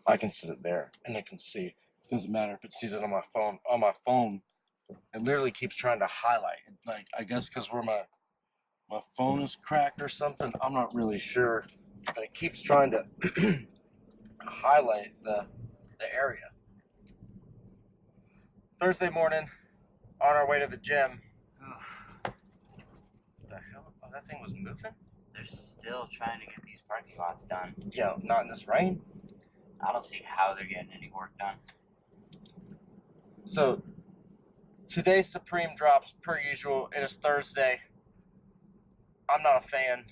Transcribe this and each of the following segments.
I can set it there, and it can see. It doesn't matter if it sees it on my phone. On my phone, it literally keeps trying to highlight. Like, I guess because where my phone is cracked or something, I'm not really sure. But it keeps trying to highlight the area. Thursday morning, on our way to the gym. What the hell? Oh, that thing was moving? They're still trying to get these parking lots done. Yeah, not in this rain. I don't see how they're getting any work done. So, today's Supreme drops per usual. It is Thursday. I'm not a fan.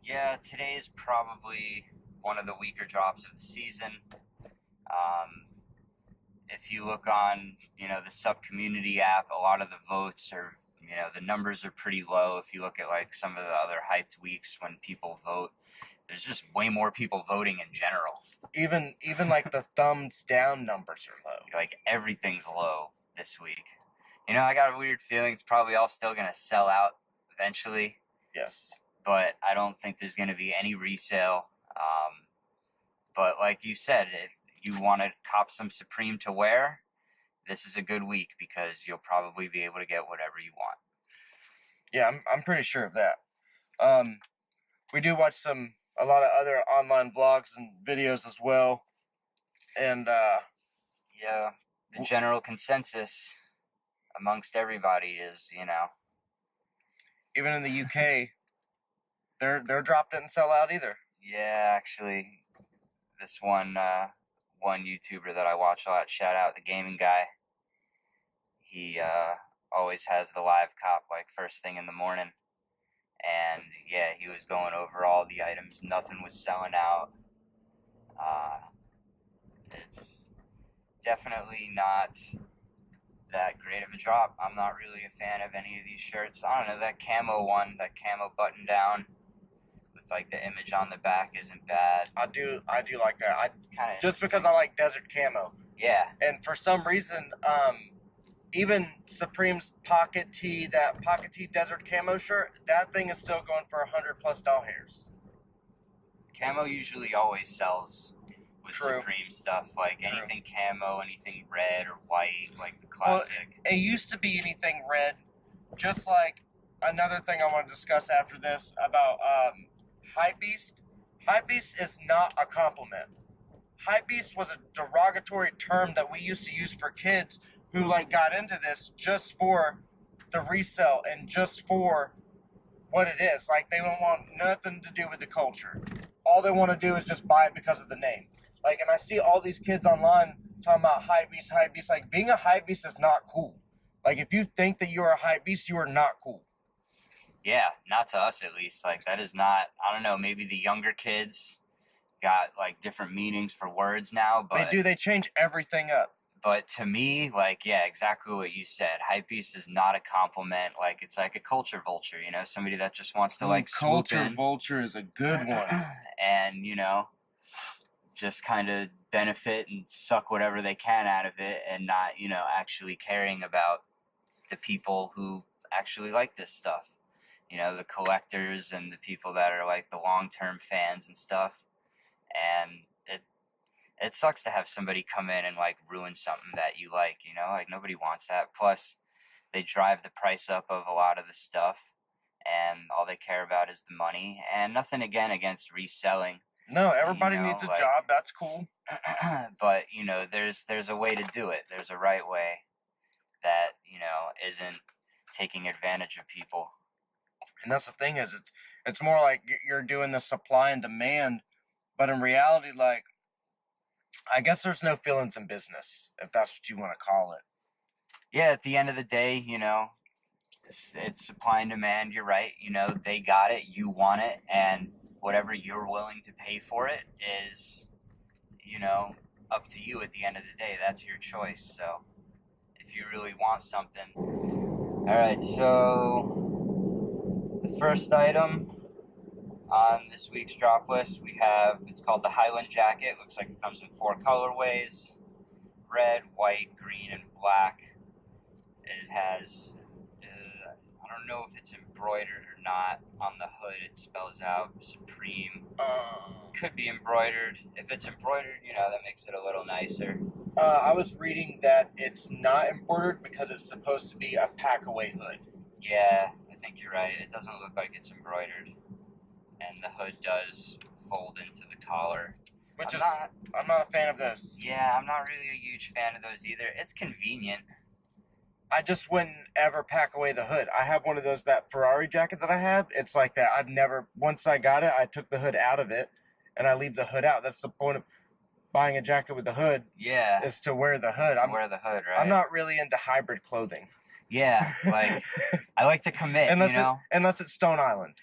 Yeah, today is probably one of the weaker drops of the season. If you look on, the sub-community app, a lot of the votes are, the numbers are pretty low. If you look at like some of the other hyped weeks when people vote, there's just way more people voting in general. Even like the thumbs down numbers are low. Like everything's low this week. I got a weird feeling it's probably all still going to sell out eventually. Yes. But I don't think there's going to be any resale. But like you said, if you want to cop some Supreme to wear, this is a good week because you'll probably be able to get whatever you want. Yeah, I'm pretty sure of that. We do watch a lot of other online vlogs and videos as well. And yeah, the general consensus amongst everybody is, even in the UK, their drop didn't sell out either. Yeah, actually, this one YouTuber that I watch a lot, shout out the gaming guy. He always has the live cop like first thing in the morning, and yeah, he was going over all the items. Nothing was selling out. It's definitely not that great of a drop. I'm not really a fan of any of these shirts. I don't know, that camo one, that camo button down with like the image on the back isn't bad. I do like that. I kind of just because I like desert camo. Yeah. And for some reason, even Supreme's Pocket Tee, that Pocket Tee desert camo shirt, that thing is still going for $100+ doll hairs. Camo usually always sells with True. Supreme stuff, like True. anything camo, anything red or white, like the classic. Well, it used to be anything red. Just like another thing I want to discuss after this about Hypebeast. Hypebeast is not a compliment. Hypebeast was a derogatory term that we used to use for kids who like got into this just for the resale and just for what it is. Like, they don't want nothing to do with the culture. All they want to do is just buy it because of the name. Like, and I see all these kids online talking about Hypebeast. Like, being a Hypebeast is not cool. Like, if you think that you're a Hypebeast, you are not cool. Yeah, not to us at least. Like, that is not, I don't know, maybe the younger kids got like different meanings for words now, but they change everything up. But to me, like, yeah, exactly what you said. Hypebeast is not a compliment. Like, it's like a culture vulture, somebody that just wants to like swoop in. Culture vulture is a good one. And, just kind of benefit and suck whatever they can out of it and not, actually caring about the people who actually like this stuff. The collectors and the people that are like the long-term fans and stuff. And it sucks to have somebody come in and like ruin something that you like, like nobody wants that. Plus, they drive the price up of a lot of the stuff, and all they care about is the money. And nothing again against reselling. No, everybody needs a job. That's cool. But there's a way to do it. There's a right way that isn't taking advantage of people. And that's the thing is, it's more like you're doing the supply and demand, but in reality, like, I guess there's no feelings in business, if that's what you want to call it. Yeah, at the end of the day, it's supply and demand. You're right. They got it, you want it, and whatever you're willing to pay for it is, up to you at the end of the day. That's your choice. So if you really want something. All right, so the first item on this week's drop list, it's called the Hyland Jacket. Looks like it comes in 4 colorways: red, white, green, and black. It has, I don't know if it's embroidered or not. On the hood, it spells out Supreme. Uh, Could be embroidered. If it's embroidered, you know, that makes it a little nicer. I was reading that it's not embroidered because it's supposed to be a pack-away hood. Yeah, I think you're right. It doesn't look like it's embroidered. And the hood does fold into the collar. I'm not a fan of this. Yeah, I'm not really a huge fan of those either. It's convenient. I just wouldn't ever pack away the hood. I have one of those, that Ferrari jacket that I have. It's like that. Once I got it, I took the hood out of it, and I leave the hood out. That's the point of buying a jacket with the hood. Yeah. Is to wear the hood. Wear the hood, right? I'm not really into hybrid clothing. Yeah, like, I like to commit, unless it's Stone Island.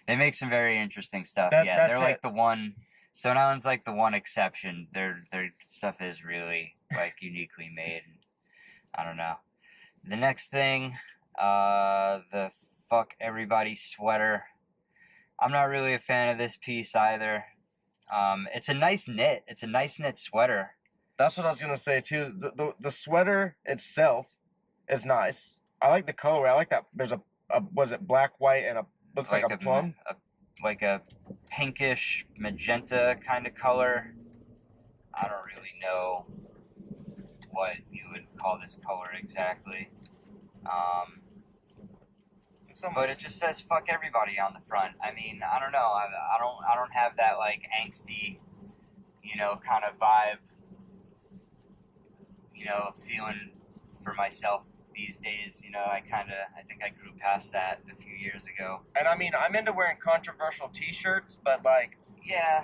They make some very interesting stuff. They're like the one. Stone Island's like the one exception. Their stuff is really like uniquely made. I don't know. The next thing, the fuck everybody sweater. I'm not really a fan of this piece either. It's a nice knit. It's a nice knit sweater. That's what I was gonna say too. The sweater itself is nice. I like the colorway. I like that. There's a was it black, white, and looks like a plum? Like a pinkish magenta kind of color. I don't really know what you would call this color exactly. But it just says "fuck everybody" on the front. I mean, I don't know. I don't have that like angsty, kind of vibe. Feeling for myself these days. I think I grew past that a few years ago. And I mean, I'm into wearing controversial T-shirts, but like, yeah,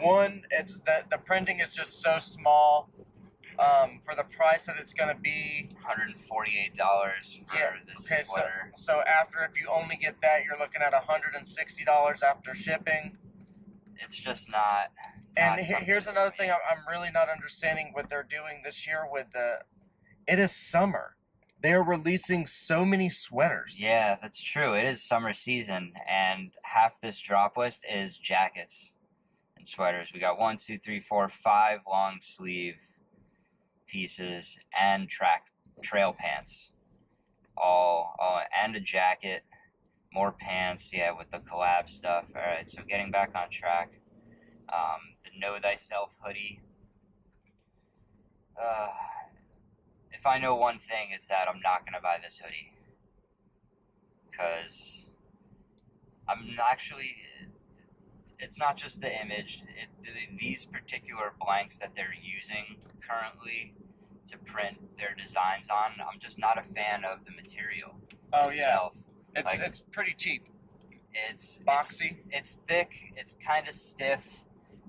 it's the printing is just so small. For the price that it's gonna be, $148 for this sweater. So after, if you only get that, you're looking at $160 after shipping. It's just not. And here's another thing I'm really not understanding what they're doing this year with it is summer. They're releasing so many sweaters. Yeah, that's true. It is summer season, and half this drop list is jackets and sweaters. We got 1, 2, 3, 4, 5 long sleeve pieces and trail pants, all and a jacket, more pants, with the collab stuff. All right, so getting back on track, the Know Thyself hoodie. If I know one thing, it's that I'm not gonna buy this hoodie, because it's not just the image. These particular blanks that they're using currently to print their designs on, I'm just not a fan of the material itself. Yeah, it's pretty cheap. It's boxy. It's thick. It's kind of stiff.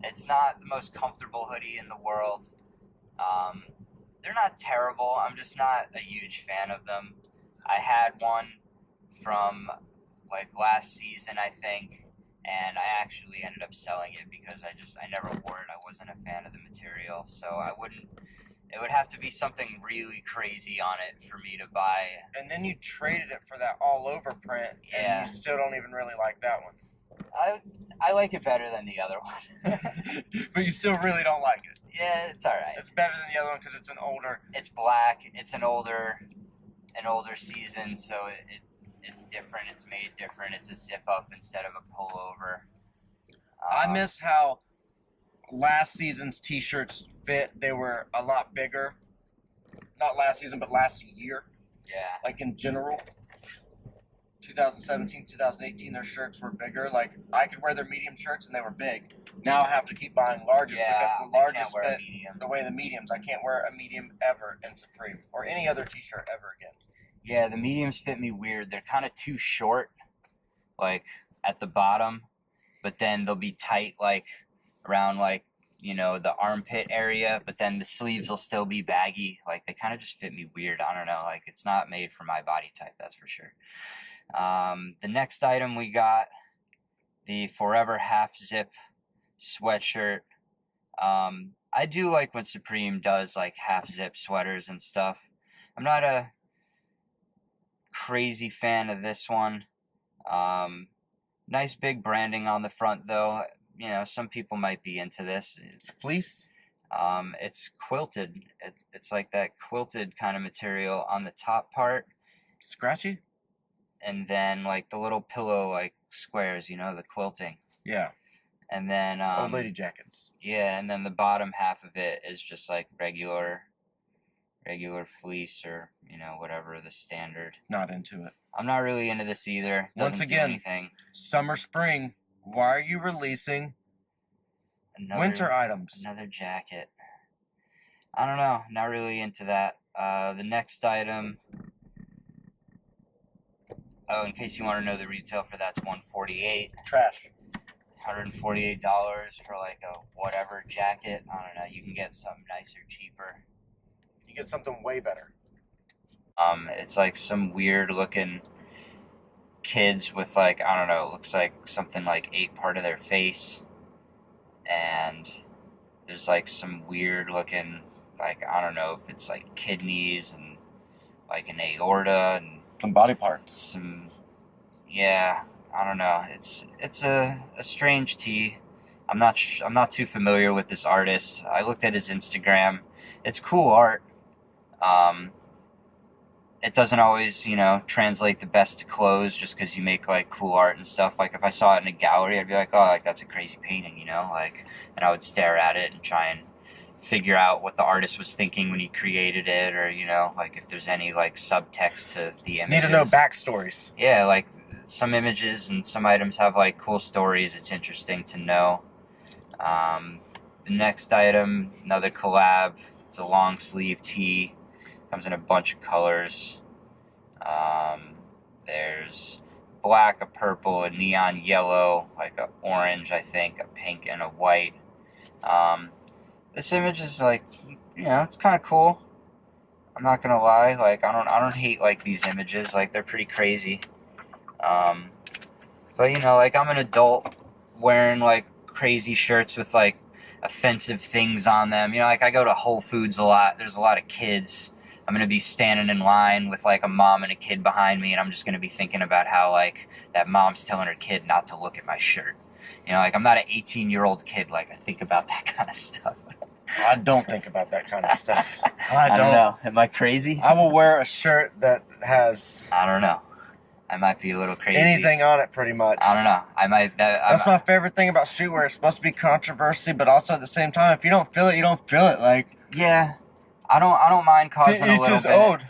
It's not the most comfortable hoodie in the world. They're not terrible. I'm just not a huge fan of them. I had one from like last season, I think, and I actually ended up selling it because I never wore it. I wasn't a fan of the material, so it would have to be something really crazy on it for me to buy. And then you traded it for that all over print, and you still don't even really like that one. I like it better than the other one. But you still really don't like it. Yeah, it's alright. It's better than the other one because it's an older. It's black. It's an older season, so it's different. It's made different. It's a zip up instead of a pullover. I miss how last season's T-shirts fit. They were a lot bigger. Not last season, but last year. Yeah. Like in general. 2017, 2018, their shirts were bigger. Like, I could wear their medium shirts and they were big. Now I have to keep buying larges because the largest fit the way the mediums. I can't wear a medium ever in Supreme or any other T-shirt ever again. Yeah, the mediums fit me weird. They're kind of too short, like at the bottom, but then they'll be tight, like around like the armpit area. But then the sleeves will still be baggy. Like they kind of just fit me weird. I don't know. Like it's not made for my body type. That's for sure. The next item we got, the Forever Half Zip sweatshirt. I do like when Supreme does like half zip sweaters and stuff. I'm not a crazy fan of this one. Nice big branding on the front though. Some people might be into this. It's fleece. It's quilted. It's like that quilted kind of material on the top part. Scratchy? and then like the little pillow like squares, you know, the quilting. Yeah. And then Old lady jackets. yeah, and then the bottom half of it is just like regular fleece, or you know, whatever the standard. Not into it. I'm not really into this either. Doesn't Once again, do anything. Summer, spring. Why are you releasing winter items? Another jacket. I don't know. Not really into that. The next item. Oh, in case you want to know, the retail for that's $148. Trash. $148 for like a whatever jacket. I don't know. You can get something nicer, cheaper. You get something way better. It's like some weird looking kids with like, I don't know, it looks like something like ate part of their face, and there's like some weird looking, like, I don't know if it's like kidneys and like an aorta and some body parts. Some, yeah, I don't know. It's a strange tee. I'm not too familiar with this artist. I looked at his Instagram. It's cool art. It doesn't always, you know, translate the best to clothes just because you make like cool art and stuff. Like if I saw it in a gallery, I'd be like, oh, like that's a crazy painting, you know, like, and I would stare at it and try and figure out what the artist was thinking when he created it, or you know, like if there's any like subtext to the images. Need to know backstories. Yeah, like some images and some items have like cool stories. It's interesting to know. The next item, another collab. It's a long sleeve tee. Comes in a bunch of colors. There's black, a purple, a neon yellow, like a orange, I think, a pink, and a white. This image is like, you know, it's kind of cool. I'm not gonna lie. Like I don't hate like these images. Like they're pretty crazy. But you know, like I'm an adult wearing like crazy shirts with like offensive things on them. You know, like I go to Whole Foods a lot. There's a lot of kids. I'm going to be standing in line with like a mom and a kid behind me, and I'm just going to be thinking about how like that mom's telling her kid not to look at my shirt. You know, like I'm not an 18-year-old kid. Like I think about that kind of stuff. I don't think about that kind of stuff. I don't know. Am I crazy? I will wear a shirt that has, I don't know. I might be a little crazy. Anything on it, pretty much. I don't know. I might. That's my favorite thing about streetwear. It's supposed to be controversy, but also at the same time, if you don't feel it, you don't feel it. Like, yeah, I don't mind causing a little bit. Old.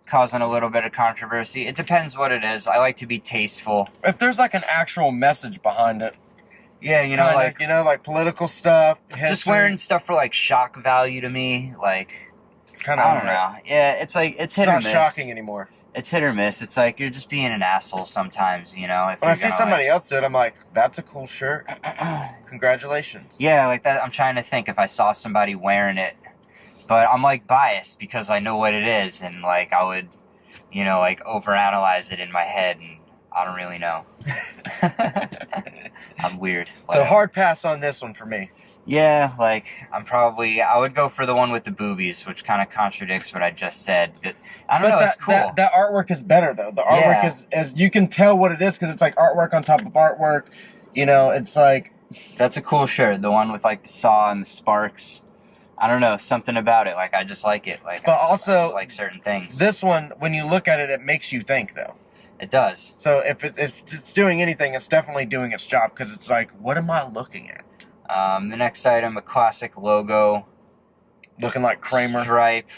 Causing a little bit of controversy. It depends what it is. I like to be tasteful. If there's like an actual message behind it. Yeah, you know, like, you know, like political stuff. History. Just wearing stuff for like shock value to me, like, kind of. I don't know. Yeah, it's like it's hit or miss. It's not shocking anymore. It's hit or miss. It's like you're just being an asshole sometimes, you know. If when I see somebody else do it, I'm like, that's a cool shirt. Congratulations. Yeah, like that. I'm trying to think if I saw somebody wearing it, but I'm like biased because I know what it is, and like I would, you know, like overanalyze it in my head, and I don't really know. I'm weird. So hard pass on this one for me. Yeah, like I would go for the one with the boobies, which kind of contradicts what I just said. But I don't know, it's cool. That artwork is better though. The artwork is, as you can tell what it is, because it's like artwork on top of artwork. You know, it's like, that's a cool shirt. The one with like the saw and the sparks. I don't know, something about it. Like I just like it. Like, but I just like certain things. This one, when you look at it, it makes you think though. It does. So if it's doing anything, it's definitely doing its job, because it's like, what am I looking at? The next item, a classic logo. Looking like Kramer. Stripe.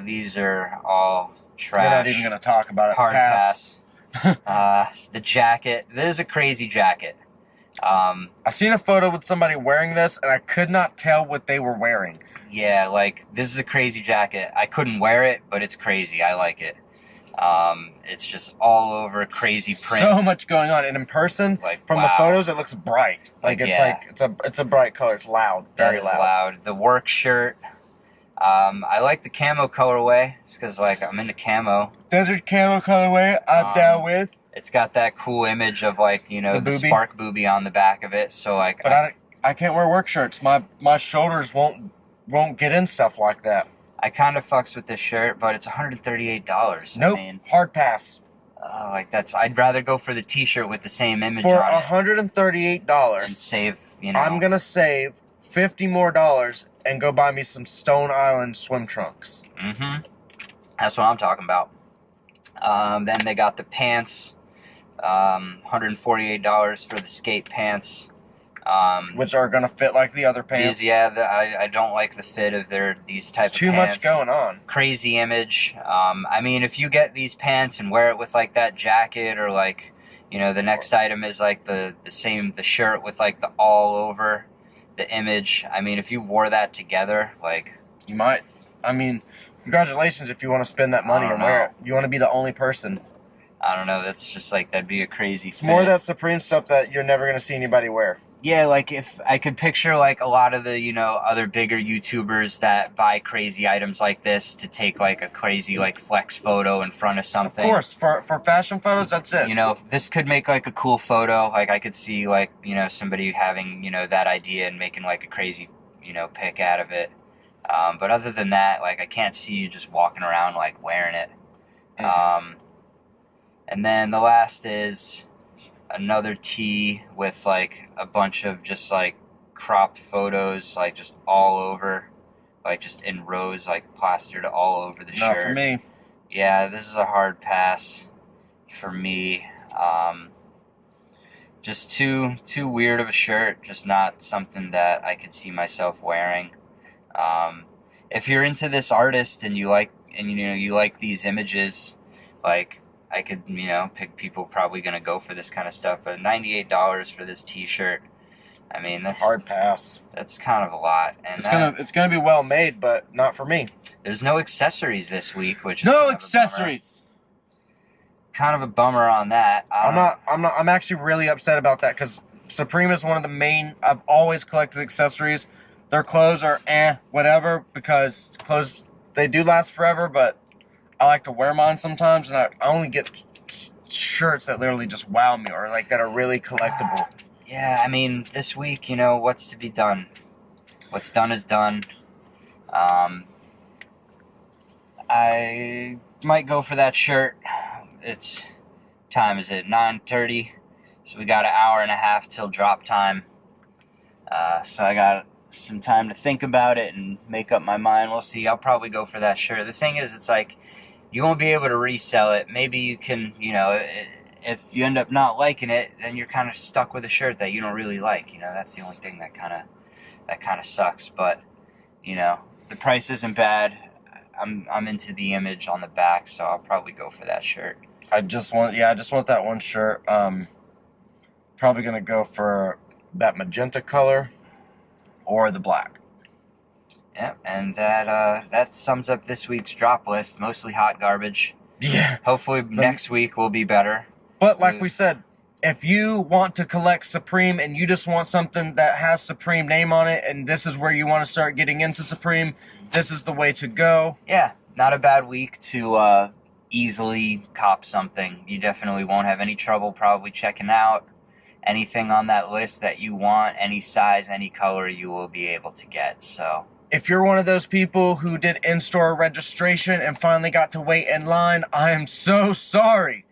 These are all trash. We're not even going to talk about it. Hard pass. The jacket. This is a crazy jacket. I seen a photo with somebody wearing this, and I could not tell what they were wearing. Yeah, like, this is a crazy jacket. I couldn't wear it, but it's crazy. I like it. It's just all over crazy print. So much going on, and in person, like, from the photos, it looks bright. Like it's a bright color. It's loud, very loud. The work shirt. I like the camo colorway, just because like I'm into camo. Desert camo colorway, I'm down with. It's got that cool image of like, you know, the spark booby on the back of it. So like, but I can't wear work shirts. My shoulders won't get in stuff like that. I kind of fucks with this shirt, but it's $138. Nope, I mean, hard pass. Like I'd rather go for the T-shirt with the same image for on it. For $138, and save, you know. I'm gonna save $50 more and go buy me some Stone Island swim trunks. Mm-hmm. That's what I'm talking about. Then they got the pants, $148 for the skate pants. Which are gonna fit like the other pants. I don't like the fit of these type of pants. Too much going on. Crazy image. I mean, if you get these pants and wear it with like that jacket, or like, you know, the next item is like the shirt with like the all over the image. I mean, if you wore that together, like, you might. I mean, congratulations if you want to spend that money and wear it. You want to be the only person. I don't know. That's just like, that'd be a crazy fit. More of that Supreme stuff that you're never gonna see anybody wear. Yeah, like if I could picture like a lot of the, you know, other bigger YouTubers that buy crazy items like this to take like a crazy like flex photo in front of something. Of course, for fashion photos, that's it. You know, this could make like a cool photo. Like I could see like, you know, somebody having, you know, that idea and making like a crazy, you know, pic out of it. But other than that, like I can't see you just walking around like wearing it. And then the last is another tee with like a bunch of just like cropped photos, like just all over, like just in rows, like plastered all over the shirt. Not for me. Yeah, this is a hard pass for me. Just too weird of a shirt. Just not something that I could see myself wearing. If you're into this artist and you like these images, like, I could, you know, pick people probably gonna go for this kind of stuff, but $98 for this T-shirt, I mean, that's hard pass. That's kind of a lot, and it's gonna be well made, but not for me. There's no accessories this week, which is no accessories. Kind of a bummer on that. I'm actually really upset about that because Supreme is one of the main. I've always collected accessories. Their clothes are whatever, because clothes, they do last forever, but I like to wear mine sometimes, and I only get shirts that literally just wow me, or like that are really collectible. Yeah, I mean, this week, you know, what's to be done? What's done is done. I might go for that shirt. It's, time is it? 9:30. So we got an hour and a half till drop time. So I got some time to think about it and make up my mind. We'll see. I'll probably go for that shirt. The thing is, it's like, you won't be able to resell it. Maybe you can, you know, if you end up not liking it, then you're kind of stuck with a shirt that you don't really like. You know, that's the only thing that kind of sucks. But, you know, the price isn't bad. I'm into the image on the back, so I'll probably go for that shirt. I just want that one shirt. Probably gonna go for that magenta color or the black. Yeah, and that sums up this week's drop list. Mostly hot garbage. Yeah. Hopefully next week will be better. But like we said, if you want to collect Supreme and you just want something that has Supreme name on it, and this is where you want to start getting into Supreme, this is the way to go. Yeah, not a bad week to easily cop something. You definitely won't have any trouble probably checking out anything on that list that you want, any size, any color, you will be able to get. So if you're one of those people who did in-store registration and finally got to wait in line, I am so sorry.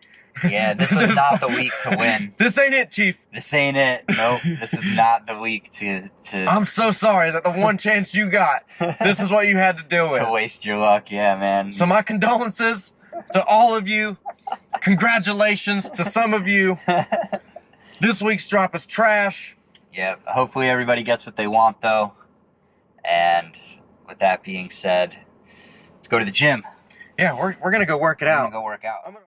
Yeah, this was not the week to win. This ain't it, Chief. This ain't it. Nope. This is not the week to I'm so sorry that the one chance you got, this is what you had to deal with. To waste your luck, yeah, man. So my condolences to all of you. Congratulations to some of you. This week's drop is trash. Yep. Hopefully everybody gets what they want, though. And with that being said, let's go to the gym. Yeah, we're gonna go work it out. Go work out.